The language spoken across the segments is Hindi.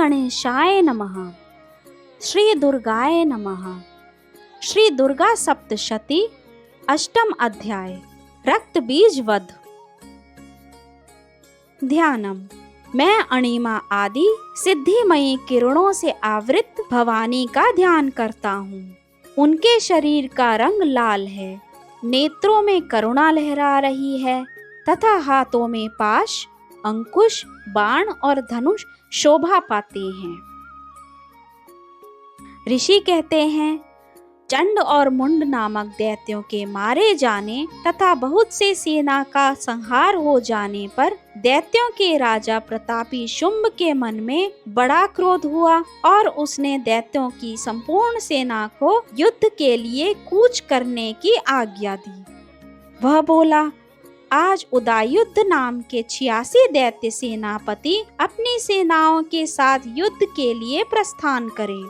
गणेशाय नमः। श्री दुर्गाय नमः। श्री दुर्गा सप्तशती अष्टम अध्याय रक्त बीज वध। ध्यानम। मैं अणिमा आदि सिद्धिमयी किरणों से आवृत भवानी का ध्यान करता हूँ। उनके शरीर का रंग लाल है, नेत्रों में करुणा लहरा रही है तथा हाथों में पाश, अंकुश, बाण और धनुष शोभा पाते हैं। ऋषि कहते हैं, चंड और मुंड नामक दैत्यों के मारे जाने तथा बहुत से सेना का संहार हो जाने पर दैत्यों के राजा प्रतापी शुंभ के मन में बड़ा क्रोध हुआ और उसने दैत्यों की संपूर्ण सेना को युद्ध के लिए कूच करने की आज्ञा दी। वह बोला, आज उदायुद्ध नाम के 86 दैत्य सेनापति अपनी सेनाओं के साथ युद्ध के लिए प्रस्थान करें।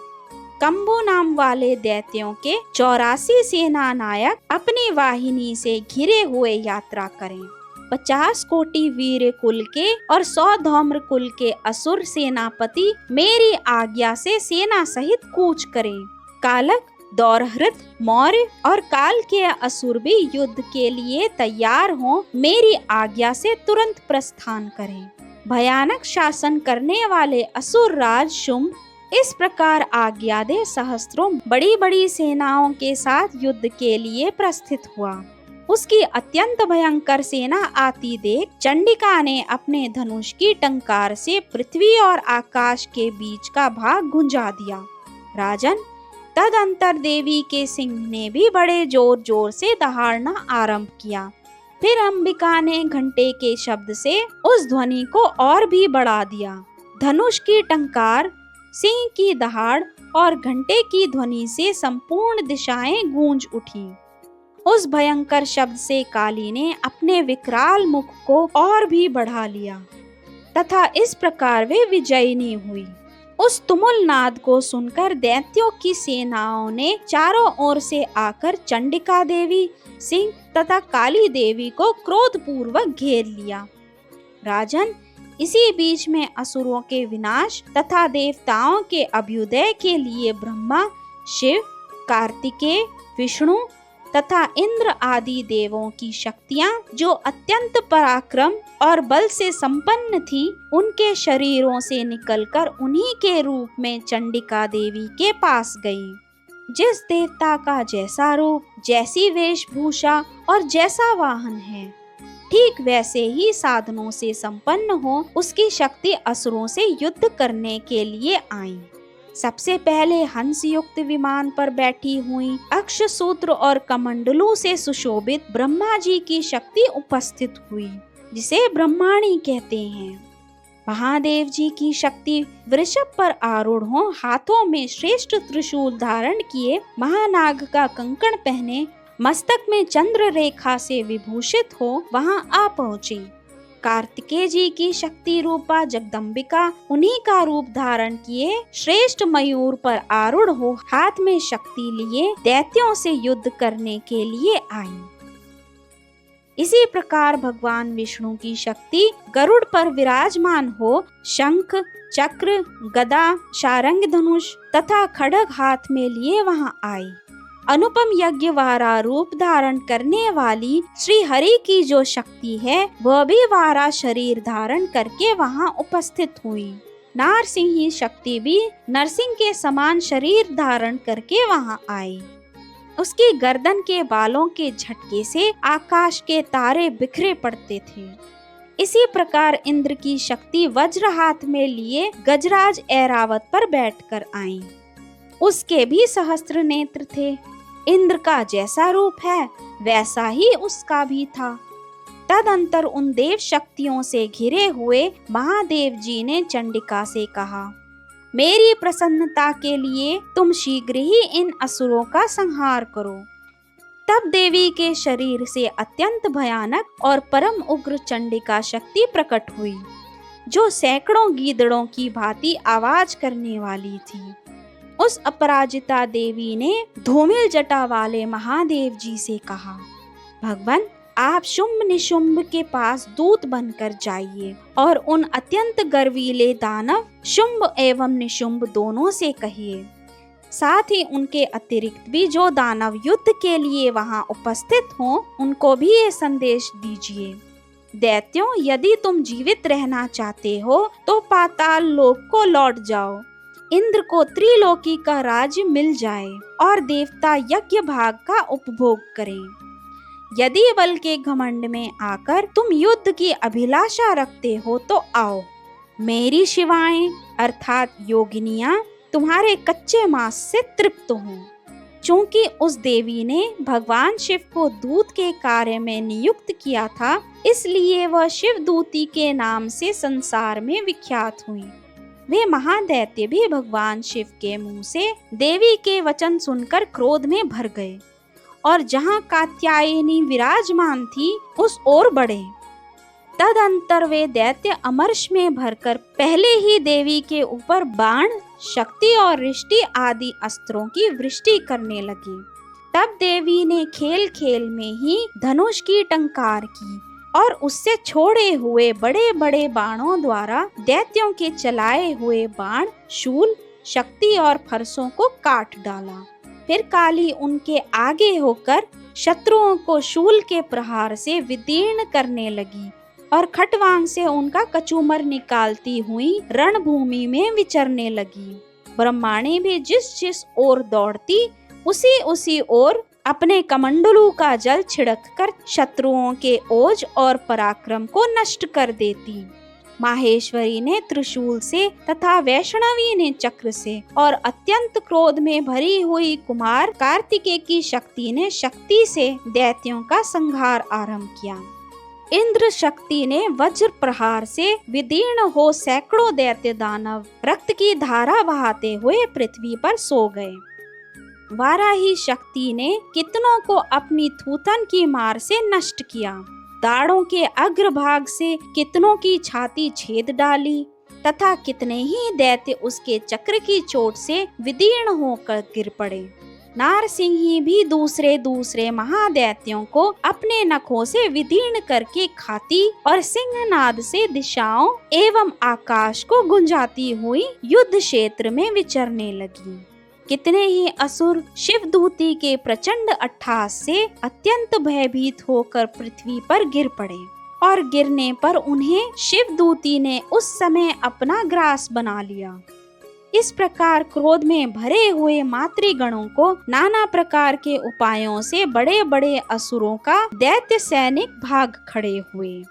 कंबु नाम वाले दैत्यों के 84 सेना नायक अपनी वाहिनी से घिरे हुए यात्रा करें। 50 कोटि वीर कुल के और 100 धौम्र कुल के असुर सेनापति मेरी आज्ञा से सेना सहित कूच करें। कालक, दौरहृत, मौर्य और काल के असुर भी युद्ध के लिए तैयार हों, मेरी आज्ञा से तुरंत प्रस्थान करें। भयानक शासन करने वाले असुर राज शुंभ इस प्रकार आज्ञा दे सहस्त्रों बड़ी बड़ी सेनाओं के साथ युद्ध के लिए प्रस्थित हुआ। उसकी अत्यंत भयंकर सेना आती देख चंडिका ने अपने धनुष की टंकार से पृथ्वी और आकाश के बीच का भाग गुंजा दिया। राजन, तदंतर देवी के सिंह ने भी बड़े जोर जोर से दहाड़ना आरंभ किया। फिर अंबिका ने घंटे के शब्द से उस ध्वनि को और भी बढ़ा दिया। धनुष की टंकार, सिंह की दहाड़ और घंटे की ध्वनि से संपूर्ण दिशाएं गूंज उठी। उस भयंकर शब्द से काली ने अपने विकराल मुख को और भी बढ़ा लिया तथा इस प्रकार वे विजयिनी हुई। उस तुमुल नाद को सुनकर दैत्यों की सेनाओं ने चारों ओर से आकर चंडिका देवी, सिंह तथा काली देवी को क्रोधपूर्वक घेर लिया। राजन, इसी बीच में असुरों के विनाश तथा देवताओं के अभ्युदय के लिए ब्रह्मा, शिव, कार्तिकेय, विष्णु तथा इंद्र आदि देवों की शक्तियां जो अत्यंत पराक्रम और बल से संपन्न थीं, उनके शरीरों से निकलकर उन्हीं के रूप में चंडिका देवी के पास गईं। जिस देवता का जैसा रूप, जैसी वेशभूषा और जैसा वाहन है, ठीक वैसे ही साधनों से संपन्न हो उसकी शक्ति असुरों से युद्ध करने के लिए आई। सबसे पहले हंस युक्त विमान पर बैठी हुई अक्षसूत्र और कमंडलों से सुशोभित ब्रह्मा जी की शक्ति उपस्थित हुई, जिसे ब्रह्माणी कहते हैं। महादेव जी की शक्ति वृषभ पर आरूढ़ हो, हाथों में श्रेष्ठ त्रिशूल धारण किए, महानाग का कंकण पहने, मस्तक में चंद्र रेखा से विभूषित हो वहां आ पहुंची। कार्तिकेय जी की शक्ति रूपा जगदम्बिका उन्हीं का रूप धारण किए श्रेष्ठ मयूर पर आरूढ़ हो हाथ में शक्ति लिए दैत्यों से युद्ध करने के लिए आई। इसी प्रकार भगवान विष्णु की शक्ति गरुड़ पर विराजमान हो शंख, चक्र, गदा, शारंग धनुष तथा खड्ग हाथ में लिए वहां आई। अनुपम यज्ञ वारा रूप धारण करने वाली श्री हरि की जो शक्ति है, वह भी वारा शरीर धारण करके वहां उपस्थित हुई। नारसिंही शक्ति भी नरसिंह के समान शरीर धारण करके वहां आई। उसकी गर्दन के बालों के झटके से आकाश के तारे बिखरे पड़ते थे। इसी प्रकार इंद्र की शक्ति वज्र हाथ में लिए गजराज ऐरावत पर बैठकर आई। उसके भी सहस्त्र नेत्र थे। इंद्र का जैसा रूप है वैसा ही उसका भी था। तदंतर उन देव शक्तियों से घिरे हुए महादेव जी ने चंडिका से कहा, मेरी प्रसन्नता के लिए तुम शीघ्र ही इन असुरों का संहार करो। तब देवी के शरीर से अत्यंत भयानक और परम उग्र चंडिका शक्ति प्रकट हुई, जो सैकड़ों गीदड़ों की भांति आवाज करने वाली थी। उस अपराजिता देवी ने धूमिल जटा वाले महादेव जी से कहा, भगवान, आप शुंभ निशुंभ के पास दूत बनकर जाइए और उन अत्यंत गर्वीले दानव शुंभ एवं निशुंभ दोनों से कहिए, साथ ही उनके अतिरिक्त भी जो दानव युद्ध के लिए वहां उपस्थित हों, उनको भी ये संदेश दीजिए। दैत्यों, यदि तुम जीवित रहना चाहते हो तो पाताल लोक को लौट जाओ। इंद्र को त्रिलोकी का राज्य मिल जाए और देवता यज्ञ भाग का उपभोग करें। यदि बल के घमंड में आकर तुम युद्ध की अभिलाषा रखते हो तो आओ। मेरी शिवाएं अर्थात योगिनियां तुम्हारे कच्चे मांस से तृप्त हों। चूंकि उस देवी ने भगवान शिव को दूत के कार्य में नियुक्त किया था, इसलिए वह शिवदूती के नाम से संसार में विख्यात हुई। वे महादैत्य भी भगवान शिव के मुंह से देवी के वचन सुनकर क्रोध में भर गए और जहाँ कात्यायनी विराजमान थी उस ओर बढ़े। तदंतर वे दैत्य अमर्ष में भरकर पहले ही देवी के ऊपर बाण, शक्ति और रिष्टि आदि अस्त्रों की वृष्टि करने लगी। तब देवी ने खेल खेल में ही धनुष की टंकार की और उससे छोड़े हुए बड़े बड़े बाणों द्वारा दैत्यों के चलाए हुए बाण, शूल, शक्ति और फरसों को काट डाला। फिर काली उनके आगे होकर शत्रुओं को शूल के प्रहार से विदीर्ण करने लगी और खटवांग से उनका कचूमर निकालती हुई रणभूमि में विचरने लगी। ब्रह्माणी भी जिस जिस ओर दौड़ती उसी उसी ओर अपने कमंडलू का जल छिड़क कर शत्रुओं के ओज और पराक्रम को नष्ट कर देती। माहेश्वरी ने त्रिशूल से तथा वैष्णवी ने चक्र से और अत्यंत क्रोध में भरी हुई कुमार कार्तिकेय की शक्ति ने शक्ति से दैत्यों का संहार आरंभ किया। इंद्र शक्ति ने वज्र प्रहार से विदीर्ण हो सैकड़ों दैत्य दानव रक्त की धारा बहाते हुए पृथ्वी पर सो गए। वाराही शक्ति ने कितनों को अपनी थूथन की मार से नष्ट किया। दाढ़ों के अग्रभाग से कितनों की छाती छेद डाली तथा कितने ही दैत्य उसके चक्र की चोट से विदीर्ण होकर गिर पड़े। नारसिंही भी दूसरे दूसरे महादैत्यों को अपने नखों से विदीर्ण करके खाती और सिंहनाद से दिशाओं एवं आकाश को गुंजाती हुई युद्ध क्षेत्र में विचरने लगी। कितने ही असुर शिवदूती के प्रचंड अट्टहास से अत्यंत भयभीत होकर पृथ्वी पर गिर पड़े और गिरने पर उन्हें शिवदूती ने उस समय अपना ग्रास बना लिया। इस प्रकार क्रोध में भरे हुए मातृगणों को नाना प्रकार के उपायों से बड़े बड़े असुरों का दैत्य सैनिक भाग खड़े हुए।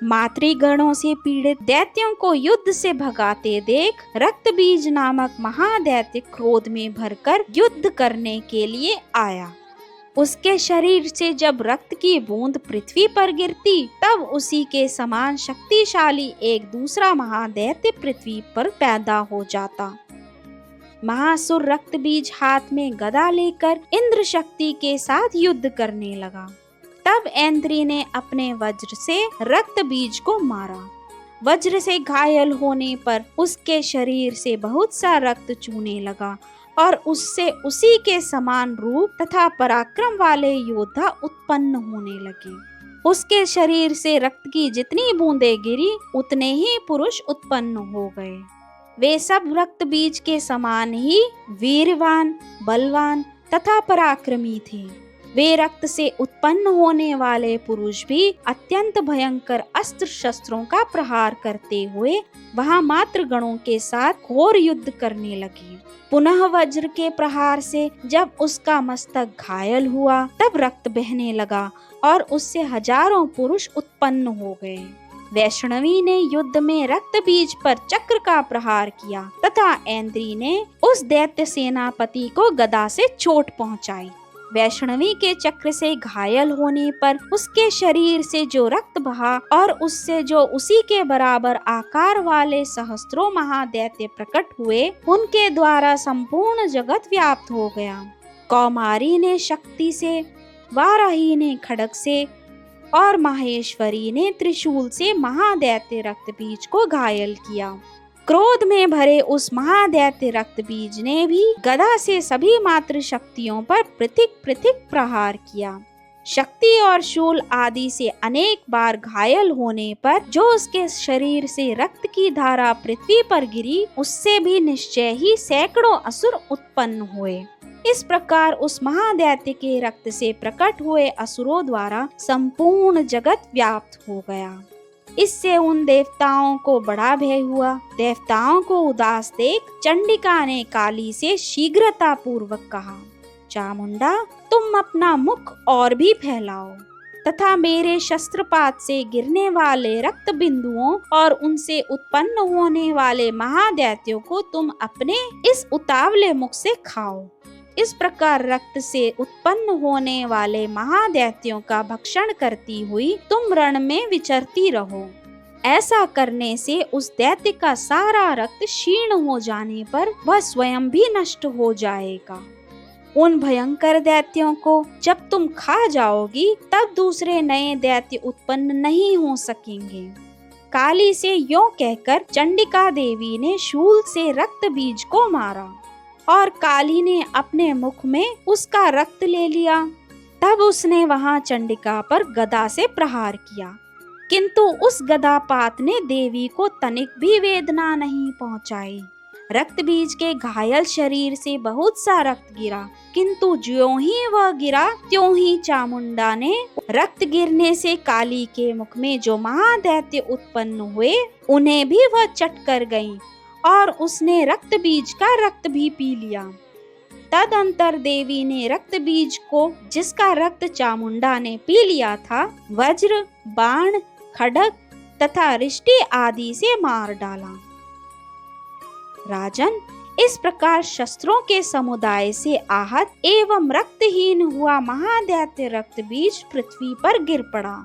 मातृगणों से पीड़ित दैत्यों को युद्ध से भगाते देख रक्तबीज नामक महादैत्य क्रोध में भरकर युद्ध करने के लिए आया। उसके शरीर से जब रक्त की बूंद पृथ्वी पर गिरती तब उसी के समान शक्तिशाली एक दूसरा महादैत्य पृथ्वी पर पैदा हो जाता। महासुर रक्तबीज हाथ में गदा लेकर इंद्र शक्ति के साथ युद्ध करने लगा। तब ऐन्द्री ने अपने वज्र से रक्त बीज को मारा। वज्र से घायल होने पर उसके शरीर से बहुत सा रक्त चूने लगा और उससे उसी के समान रूप तथा पराक्रम वाले योद्धा उत्पन्न होने लगे। उसके शरीर से रक्त की जितनी बूंदें गिरी उतने ही पुरुष उत्पन्न हो गए। वे सब रक्त बीज के समान ही वीरवान, बलवान तथा पराक्रमी थे। वे रक्त से उत्पन्न होने वाले पुरुष भी अत्यंत भयंकर अस्त्र शस्त्रों का प्रहार करते हुए वहां मात्र गणों के साथ घोर युद्ध करने लगे। पुनः वज्र के प्रहार से जब उसका मस्तक घायल हुआ तब रक्त बहने लगा और उससे हजारों पुरुष उत्पन्न हो गए। वैष्णवी ने युद्ध में रक्त बीज पर चक्र का प्रहार किया तथा ऐन्द्री ने उस दैत्य सेनापति को गदा से चोट पहुंचाई। वैष्णवी के चक्र से घायल होने पर उसके शरीर से जो रक्त बहा और उससे जो उसी के बराबर आकार वाले सहस्त्रों महादैत्य प्रकट हुए, उनके द्वारा संपूर्ण जगत व्याप्त हो गया। कौमारी ने शक्ति से, वाराही ने खड्ग से और माहेश्वरी ने त्रिशूल से महादैत्य रक्तबीज को घायल किया। क्रोध में भरे उस महादैत्य रक्तबीज ने भी गदा से सभी मात्र शक्तियों पर पृथक पृथक प्रहार किया। शक्ति और शूल आदि से अनेक बार घायल होने पर जो उसके शरीर से रक्त की धारा पृथ्वी पर गिरी, उससे भी निश्चय ही सैकड़ों असुर उत्पन्न हुए। इस प्रकार उस महादैत्य के रक्त से प्रकट हुए असुरों द्वारा संपूर्ण जगत व्याप्त हो गया। इससे उन देवताओं को बड़ा भय हुआ। देवताओं को उदास देख चंडिका ने काली से शीघ्रता पूर्वक कहा, चामुंडा, तुम अपना मुख और भी फैलाओ तथा मेरे शस्त्रपात से गिरने वाले रक्त बिंदुओं और उनसे उत्पन्न होने वाले महादैत्यों को तुम अपने इस उतावले मुख से खाओ। इस प्रकार रक्त से उत्पन्न होने वाले महादैत्यों का भक्षण करती हुई तुम रण में विचरती रहो। ऐसा करने से उस दैत्य का सारा रक्त क्षीण हो जाने पर वह स्वयं भी नष्ट हो जाएगा। उन भयंकर दैत्यों को जब तुम खा जाओगी तब दूसरे नए दैत्य उत्पन्न नहीं हो सकेंगे। काली से यों कहकर चंडिका देवी ने शूल से रक्त बीज को मारा और काली ने अपने मुख में उसका रक्त ले लिया। तब उसने वहां चंडिका पर गदा से प्रहार किया, किंतु उस गदापात ने देवी को तनिक भी वेदना नहीं पहुंचाई। रक्त बीज के घायल शरीर से बहुत सा रक्त गिरा, किंतु ज्यों ही वह गिरा त्यों ही चामुंडा ने रक्त गिरने से काली के मुख में जो महादैत्य उत्पन्न हुए उन्हें भी वह चट कर गई और उसने रक्त बीज का रक्त भी पी लिया। तदंतर देवी ने रक्त बीज को, जिसका रक्त चामुंडा ने पी लिया था, वज्र, बाण, खड्ग तथा रिष्टि आदि से मार डाला। राजन, इस प्रकार शस्त्रों के समुदाय से आहत एवं रक्तहीन हुआ महादैत्य रक्त बीज पृथ्वी पर गिर पड़ा।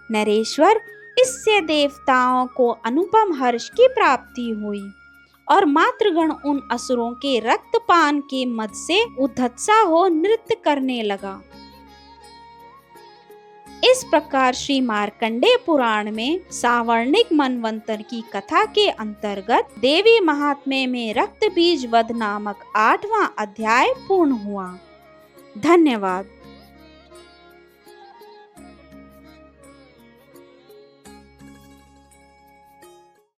नरेश्वर, इससे देवताओं को अनुपम हर्ष की प्राप्ति हुई और मातृगण उन असुरों के रक्तपान के मद से उद्धत्सा हो नृत्य करने लगा। इस प्रकार श्री मार्कंडेय पुराण में सावर्णिक मनवंतर की कथा के अंतर्गत देवी महात्म्य में रक्त बीज वध नामक 8वां अध्याय पूर्ण हुआ। धन्यवाद।